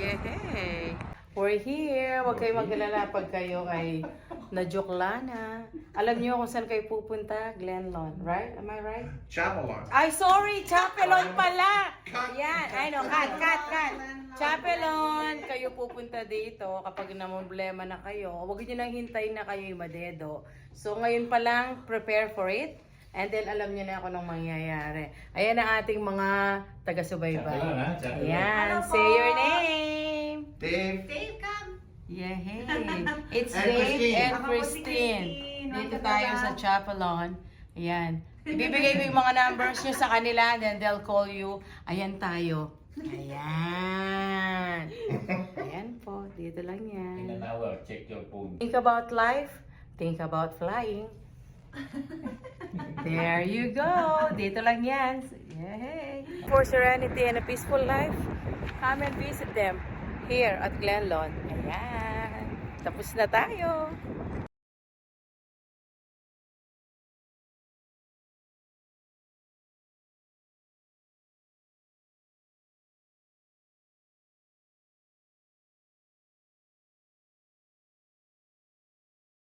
Yay! We're here. Huwag kayong magalala pag kayo ay na-jokla na. Alam niyo kung saan kayo pupunta? Glenlawn, right? Am I right? Chapelon. Ay, sorry! Chapelon pala! Yan. Ay, no. Cut. Chapelon! Kayo pupunta dito kapag namumblema na kayo. Huwag niyo nang hintayin na kayo madedo. So, ngayon pa lang, prepare for it. And then, alam niyo na kung anong mangyayari. Ayan ang ating mga taga-subaybay. Ayan. Say your name. Dave. Dave, come! Yeah, hey. It's And Dave Christine. and Ako po si Christine. Christine. Dito Welcome tayo back. sa Chapelon. Ayan. Ibibigay ko yung mga numbers nyo sa kanila, then they'll call you. Ayan tayo. Ayan. Ayan po. Dito lang In yan. an hour, check your phone. Think about life. Think about flying. There you go. Dito lang yan. Yay. For serenity and a peaceful life, come and visit them here at Glenlawn. Ayan. Tapos na tayo.